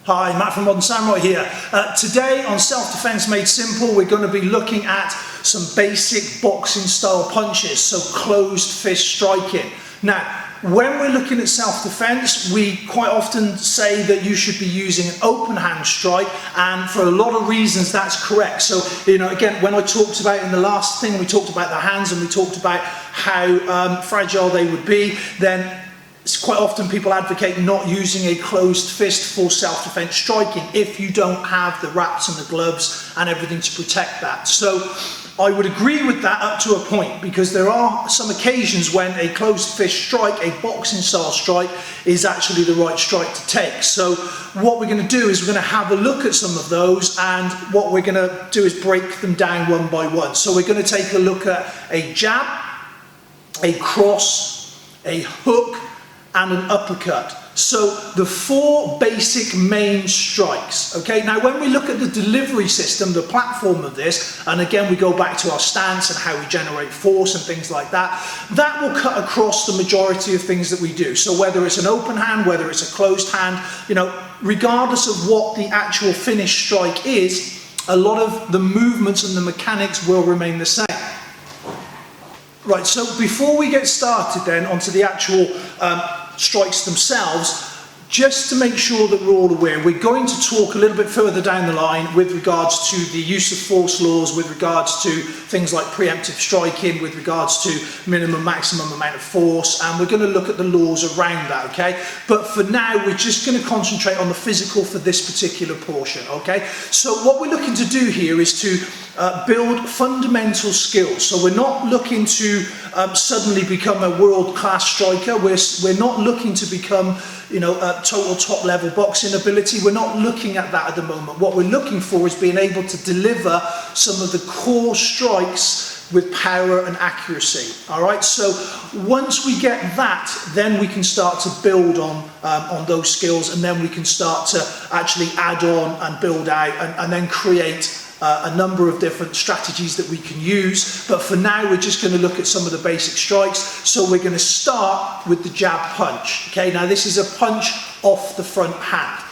Hi, Matt from Modern Samurai here. Today on Self-Defense Made Simple, we're going to be looking at some basic boxing style punches, so closed fist striking. Now, when we're looking at self-defense, we quite often say that you should be using an open hand strike, and for a lot of reasons that's correct. So, again, when I talked about in the last thing, we talked about the hands and we talked about how fragile they would be, then quite often people advocate not using a closed fist for self-defense striking if you don't have the wraps and the gloves and everything to protect that. So I would agree with that up to a point, because there are some occasions when a closed fist strike, a boxing style strike, is actually the right strike to take. So what we're going to do is we're going to have a look at some of those, and what we're going to do is break them down one by one. So we're going to take a look at a jab, a cross, a hook, and an uppercut. So the four basic main strikes. Okay, now when we look at the delivery system, the platform of this, and again we go back to our stance and how we generate force and things like that, that will cut across the majority of things that we do. So whether it's an open hand, whether it's a closed hand, regardless of what the actual finished strike is, a lot of the movements and the mechanics will remain the same. Right, so before we get started then onto the actual strikes themselves, just to make sure that we're all aware, we're going to talk a little bit further down the line with regards to the use of force laws, with regards to things like preemptive striking, with regards to minimum maximum amount of force, and we're going to look at the laws around that, okay? But for now, we're just going to concentrate on the physical for this particular portion, okay? So what we're looking to do here is to build fundamental skills. So we're not looking to suddenly become a world-class striker. We're not looking to become total top-level boxing ability. We're not looking at that at the moment. What we're looking for is being able to deliver some of the core strikes with power and accuracy. All right, so once we get that, then we can start to build on those skills, and then we can start to actually add on and build out and then create a number of different strategies that we can use. But for now, we're just going to look at some of the basic strikes. So we're going to start with the jab punch. Okay, now this is a punch off the front hand.